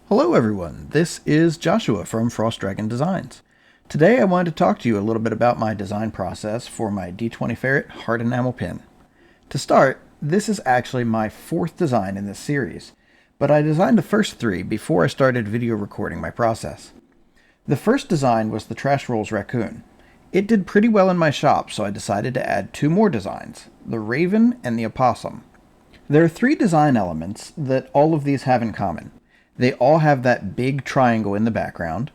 Hello everyone, this is Joshua from Frost Dragon Designs. Today I wanted to talk to you a little bit about my design process for my D20 Ferret hard enamel pin. To start, this is actually my fourth design in this series, but I designed the first three before I started video recording my process. The first design was the Trash Rolls Raccoon. It did pretty well in my shop, so I decided to add two more designs, the Raven and the Opossum. There are three design elements that all of these have in common. They all have that big triangle in the background,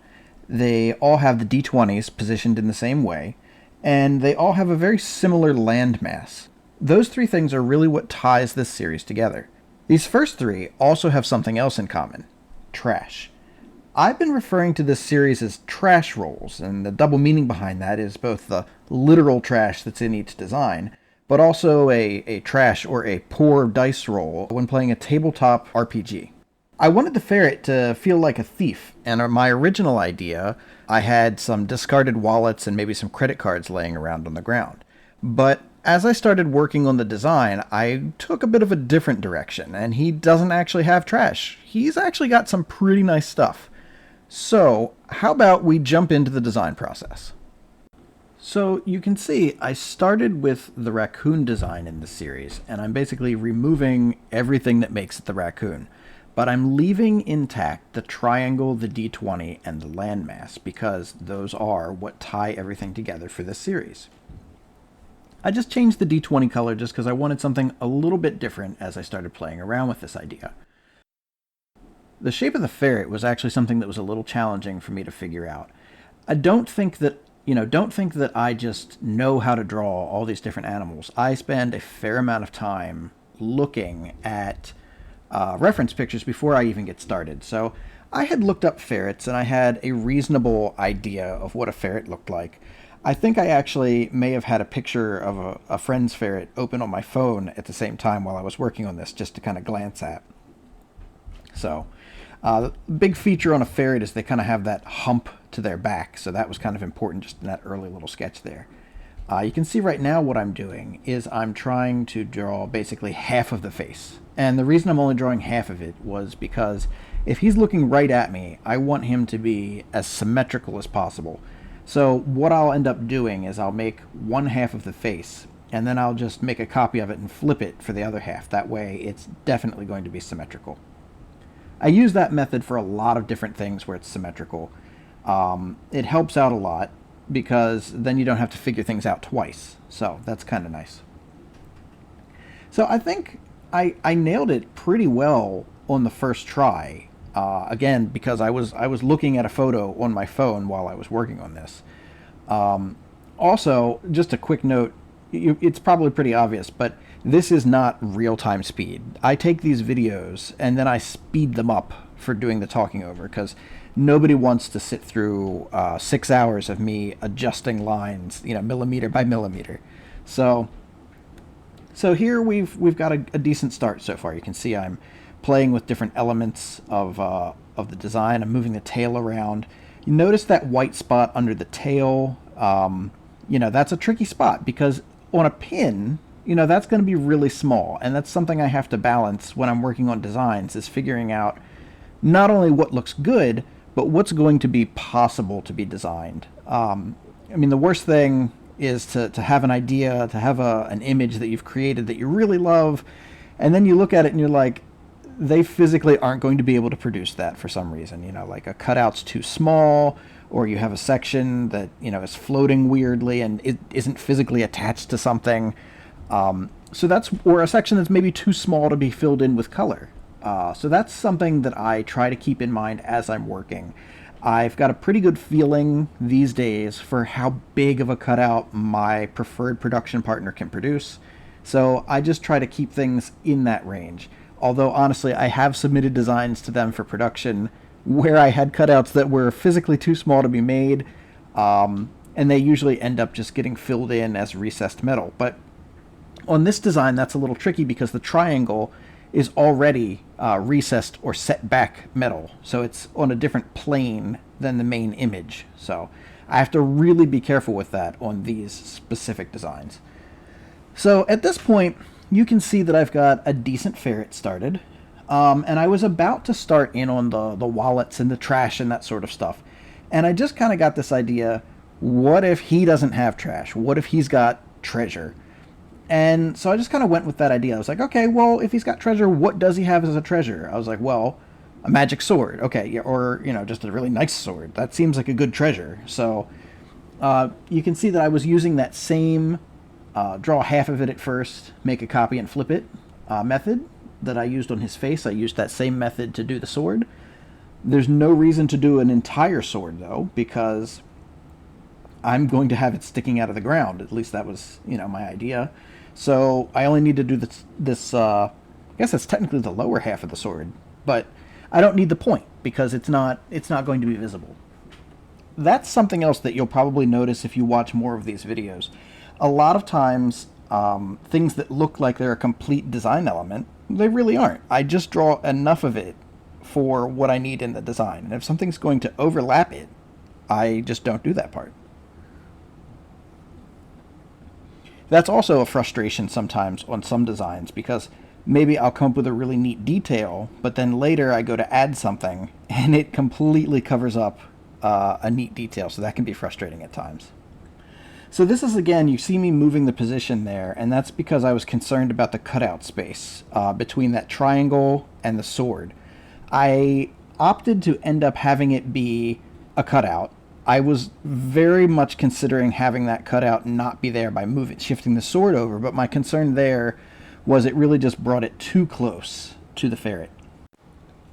they all have the D20s positioned in the same way, and they all have a very similar landmass. Those three things are really what ties this series together. These first three also have something else in common: trash. I've been referring to this series as trash rolls, and the double meaning behind that is both the literal trash that's in each design, but also a trash or a poor dice roll when playing a tabletop RPG. I wanted the ferret to feel like a thief, and my original idea, I had some discarded wallets and maybe some credit cards laying around on the ground. But as I started working on the design, I took a bit of a different direction, and he doesn't actually have trash. He's actually got some pretty nice stuff. So, how about we jump into the design process? So you can see I started with the raccoon design in this series, and I'm basically removing everything that makes it the raccoon. But I'm leaving intact the triangle, the D20, and the landmass, because those are what tie everything together for this series. I just changed the D20 color just because I wanted something a little bit different as I started playing around with this idea. The shape of the ferret was actually something that was a little challenging for me to figure out. I don't think that I just know how to draw all these different animals. I spend a fair amount of time looking at reference pictures before I even get started. So I had looked up ferrets and I had a reasonable idea of what a ferret looked like. I think I actually may have had a picture of a friend's ferret open on my phone at the same time while I was working on this, just to kind of glance at. So the big feature on a ferret is they kind of have that hump to their back, so that was kind of important just in that early little sketch there. You can see right now what I'm doing is I'm trying to draw basically half of the face. And the reason I'm only drawing half of it was because if he's looking right at me, I want him to be as symmetrical as possible. So what I'll end up doing is I'll make one half of the face, and then I'll just make a copy of it and flip it for the other half. That way it's definitely going to be symmetrical. I use that method for a lot of different things where it's symmetrical. It helps out a lot because then you don't have to figure things out twice. So that's kind of nice. So I think I nailed it pretty well on the first try. Again, because I was looking at a photo on my phone while I was working on this. Also, just a quick note, it's probably pretty obvious, but this is not real-time speed. I take these videos and then I speed them up for doing the talking over, because nobody wants to sit through 6 hours of me adjusting lines, millimeter by millimeter. So here we've got a decent start so far. You can see I'm playing with different elements of the design. I'm moving the tail around. You notice that white spot under the tail. That's a tricky spot because on a pin, that's going to be really small, and that's something I have to balance when I'm working on designs, is figuring out not only what looks good, but what's going to be possible to be designed. The worst thing is to have an idea, to have an image that you've created that you really love, and then you look at it and you're like, they physically aren't going to be able to produce that for some reason. Like a cutout's too small, or you have a section that, is floating weirdly and it isn't physically attached to something. Or a section that's maybe too small to be filled in with color. So that's something that I try to keep in mind as I'm working. I've got a pretty good feeling these days for how big of a cutout my preferred production partner can produce. So I just try to keep things in that range. Although honestly, I have submitted designs to them for production where I had cutouts that were physically too small to be made, and they usually end up just getting filled in as recessed metal. But on this design, that's a little tricky because the triangle is already recessed or set back metal, so it's on a different plane than the main image. So I have to really be careful with that on these specific designs. So at this point, you can see that I've got a decent ferret started. And I was about to start in on the wallets and the trash and that sort of stuff. And I just kind of got this idea, what if he doesn't have trash? What if he's got treasure? And so I just kind of went with that idea. I was like, okay, well, if he's got treasure, what does he have as a treasure? I was like, well, a magic sword. Okay, yeah, or, just a really nice sword. That seems like a good treasure. So you can see that I was using that same draw half of it at first, make a copy and flip it method that I used on his face. I used that same method to do the sword. There's no reason to do an entire sword, though, because I'm going to have it sticking out of the ground. At least that was, my idea. So I only need to do this I guess that's technically the lower half of the sword, but I don't need the point because it's not going to be visible. That's something else that you'll probably notice if you watch more of these videos. A lot of times, things that look like they're a complete design element, they really aren't. I just draw enough of it for what I need in the design. And if something's going to overlap it, I just don't do that part. That's also a frustration sometimes on some designs because maybe I'll come up with a really neat detail, but then later I go to add something and it completely covers up a neat detail. So that can be frustrating at times. So this is, again, you see me moving the position there, and that's because I was concerned about the cutout space between that triangle and the sword. I opted to end up having it be a cutout. I was very much considering having that cutout not be there by shifting the sword over, but my concern there was it really just brought it too close to the ferret.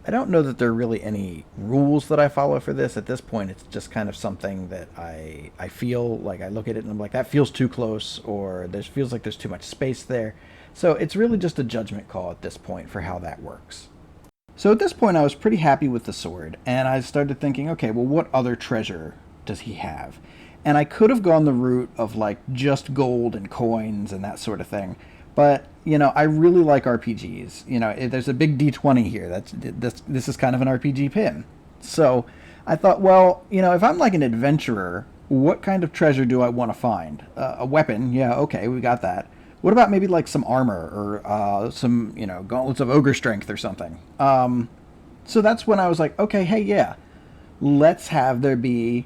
I don't know that there are really any rules that I follow for this. At this point, it's just kind of something that I feel like I look at it and I'm like, that feels too close, or there feels like there's too much space there. So it's really just a judgment call at this point for how that works. So at this point, I was pretty happy with the sword, and I started thinking, okay, well, what other treasure does he have? And I could have gone the route of like just gold and coins and that sort of thing. But, I really like RPGs. There's a big D20 here. This is kind of an RPG pin. So I thought, well, if I'm like an adventurer, what kind of treasure do I want to find? A weapon, yeah, okay, we got that. What about maybe like some armor or some, gauntlets of ogre strength or something? So that's when I was like, okay, hey, yeah, let's have there be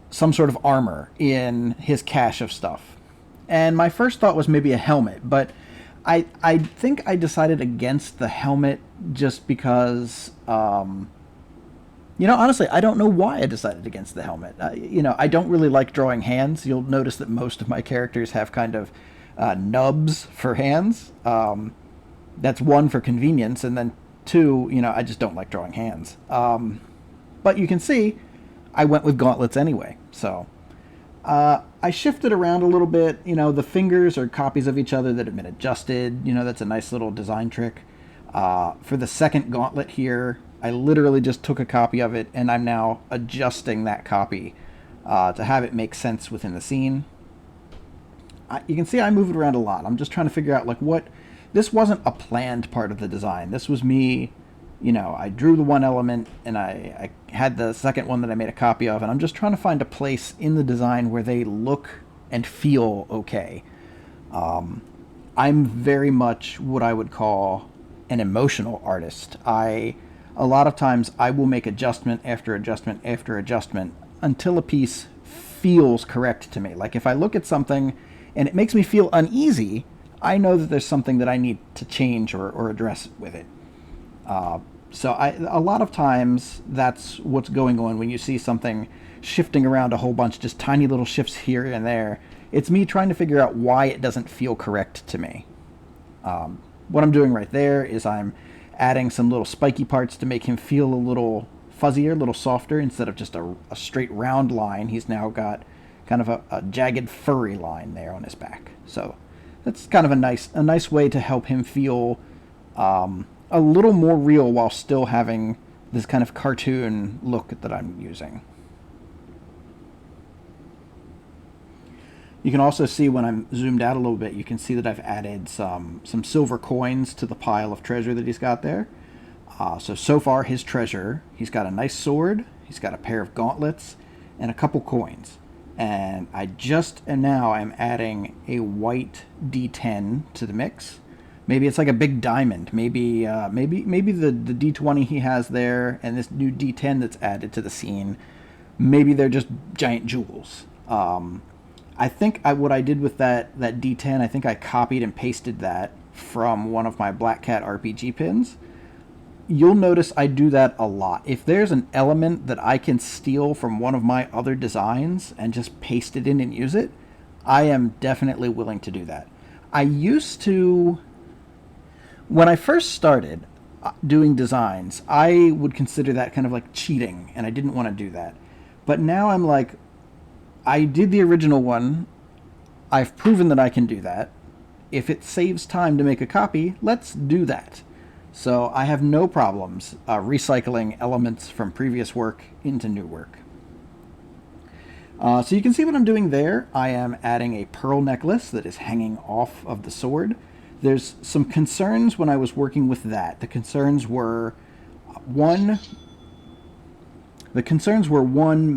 some sort of armor in his cache of stuff. And my first thought was maybe a helmet, but I think I decided against the helmet just because, honestly, I don't know why I decided against the helmet. I don't really like drawing hands. You'll notice that most of my characters have kind of nubs for hands. That's one, for convenience, and then two, I just don't like drawing hands. But you can see I went with gauntlets anyway, so I shifted around a little bit. The fingers are copies of each other that have been adjusted. That's a nice little design trick. For the second gauntlet here, I literally just took a copy of it, and I'm now adjusting that copy to have it make sense within the scene. You can see I move it around a lot. I'm just trying to figure out what. This wasn't a planned part of the design. This was me. I drew the one element, and I had the second one that I made a copy of, and I'm just trying to find a place in the design where they look and feel okay. I'm very much what I would call an emotional artist. A lot of times I will make adjustment after adjustment after adjustment until a piece feels correct to me. Like if I look at something and it makes me feel uneasy, I know that there's something that I need to change or address with it. So a lot of times that's what's going on when you see something shifting around a whole bunch, just tiny little shifts here and there. It's me trying to figure out why it doesn't feel correct to me. What I'm doing right there is I'm adding some little spiky parts to make him feel a little fuzzier, a little softer. Instead of just a straight round line, he's now got kind of a jagged furry line there on his back. So that's kind of a nice way to help him feel a little more real while still having this kind of cartoon look that I'm using. You can also see when I'm zoomed out a little bit, you can see that I've added some silver coins to the pile of treasure that he's got there. So far his treasure, he's got a nice sword, he's got a pair of gauntlets, and a couple coins. And I'm adding a white D10 to the mix. Maybe it's like a big diamond. Maybe the D20 he has there and this new D10 that's added to the scene, maybe they're just giant jewels. I think what I did with that D10, I think I copied and pasted that from one of my Black Cat RPG pins. You'll notice I do that a lot. If there's an element that I can steal from one of my other designs and just paste it in and use it, I am definitely willing to do that. I used to, when I first started doing designs, I would consider that kind of like cheating, and I didn't want to do that. But now I'm like, I did the original one. I've proven that I can do that. If it saves time to make a copy, let's do that. So I have no problems recycling elements from previous work into new work. So you can see what I'm doing there. I am adding a pearl necklace that is hanging off of the sword. There's some concerns when I was working with that. The concerns were one,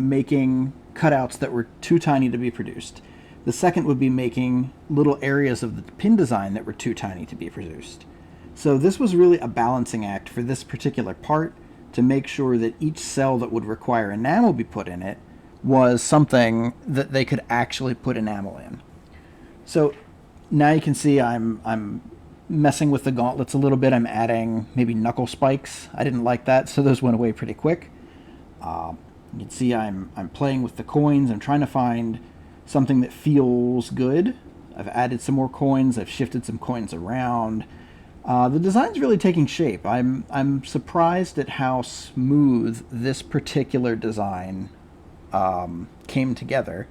making cutouts that were too tiny to be produced. The second would be making little areas of the pin design that were too tiny to be produced. So this was really a balancing act for this particular part to make sure that each cell that would require enamel be put in it was something that they could actually put enamel in. So now you can see I'm messing with the gauntlets a little bit. I'm adding maybe knuckle spikes. I didn't like that, so those went away pretty quick. You can see I'm playing with the coins. I'm trying to find something that feels good. I've added some more coins. I've shifted some coins around. The design's really taking shape. I'm surprised at how smooth this particular design came together.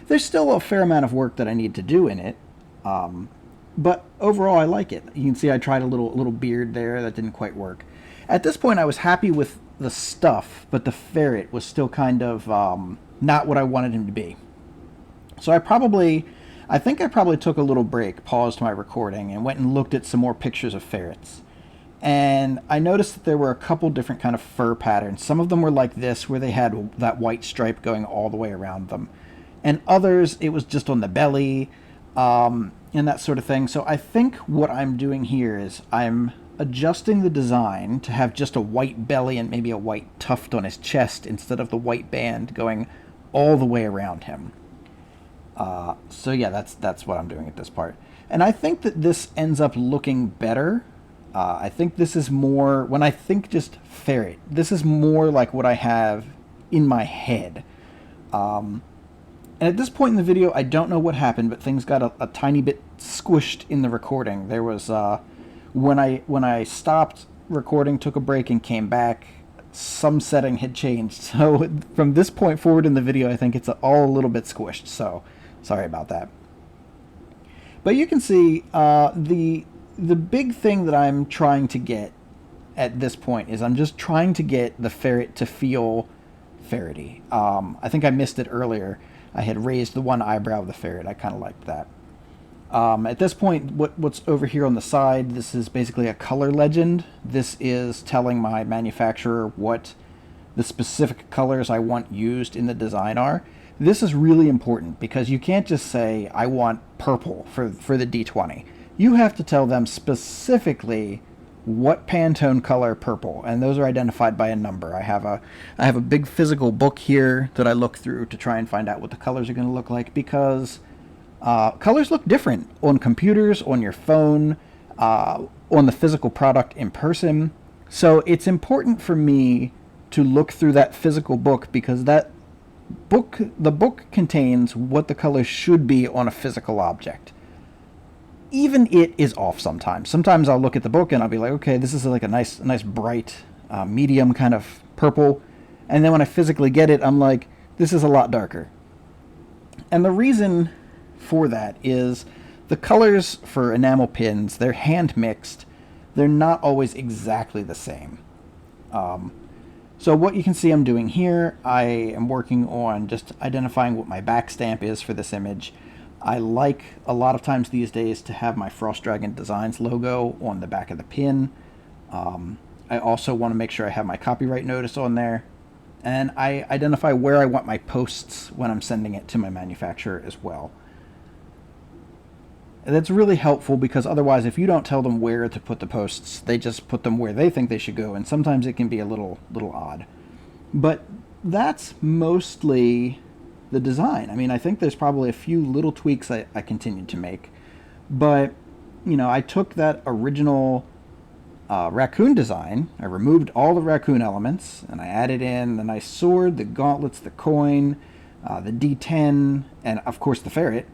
There's still a fair amount of work that I need to do in it, but overall I like it. You can see I tried a little beard there. That didn't quite work. At this point I was happy with the stuff, but the ferret was still kind of not what I wanted him to be. So I think I probably took a little break, paused my recording, and went and looked at some more pictures of ferrets. And I noticed that there were a couple different kind of fur patterns. Some of them were like this, where they had that white stripe going all the way around them. And others, it was just on the belly, and that sort of thing. So I think what I'm doing here is I'm adjusting the design to have just a white belly and maybe a white tuft on his chest instead of the white band going all the way around him. So yeah, that's what I'm doing at this part. And I think that this ends up looking better. I think this is more, when I think just ferret, this is more like what I have in my head. And at this point in the video, I don't know what happened, but things got a tiny bit squished in the recording. There was, when I stopped recording, took a break, and came back, some setting had changed. So from this point forward in the video, I think it's all a little bit squished. So sorry about that. But you can see the big thing that I'm trying to get at this point is I'm just trying to get the ferret to feel ferrety. I think I missed it earlier. I had raised the one eyebrow of the ferret. I kind of liked that. At this point, what's over here on the side, this is basically a color legend. This is telling my manufacturer what the specific colors I want used in the design are. This is really important because you can't just say, I want purple for the D20. You have to tell them specifically what Pantone color purple, and those are identified by a number. I have a big physical book here that I look through to try and find out what the colors are going to look like, because colors look different on computers, on your phone, on the physical product in person. So it's important for me to look through that physical book, because the book contains what the colors should be on a physical object. Even it is off sometimes. Sometimes I'll look at the book and I'll be like, okay, this is like a nice bright, medium kind of purple. And then when I physically get it, I'm like, this is a lot darker. And the reason for that is the colors for enamel pins, they're hand mixed. They're not always exactly the same. So what you can see I'm doing here, I am working on just identifying what my back stamp is for this image. I like a lot of times these days to have my Frost Dragon Designs logo on the back of the pin. I also want to make sure I have my copyright notice on there. And I identify where I want my posts when I'm sending it to my manufacturer as well. And that's really helpful because otherwise if you don't tell them where to put the posts, they just put them where they think they should go, and sometimes it can be a little odd. But that's mostly the design. I mean, I think there's probably a few little tweaks I continued to make. But, you know, I took that original raccoon design, I removed all the raccoon elements, and I added in the nice sword, the gauntlets, the coin, the D10, and of course the ferret.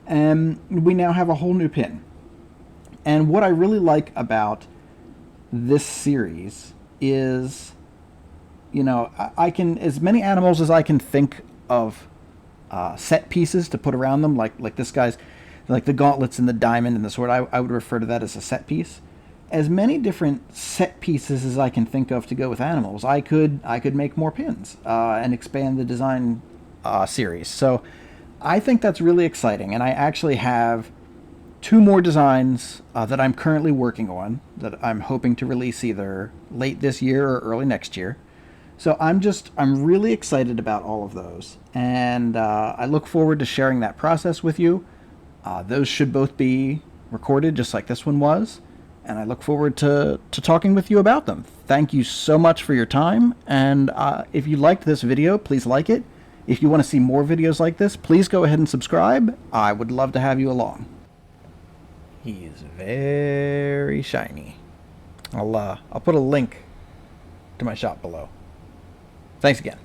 And we now have a whole new pin. And what I really like about this series is, you know, I can, as many animals as I can think of set pieces to put around them, like this guy's, like the gauntlets and the diamond and the sword, I would refer to that as a set piece. As many different set pieces as I can think of to go with animals, I could make more pins and expand the design series. So I think that's really exciting, and I actually have 2 more designs that I'm currently working on that I'm hoping to release either late this year or early next year. So I'm really excited about all of those, and I look forward to sharing that process with you. Those should both be recorded just like this one was, and I look forward to talking with you about them. Thank you so much for your time, and if you liked this video, please like it. If you want to see more videos like this, please go ahead and subscribe. I would love to have you along. He is very shiny. I'll put a link to my shop below. Thanks again.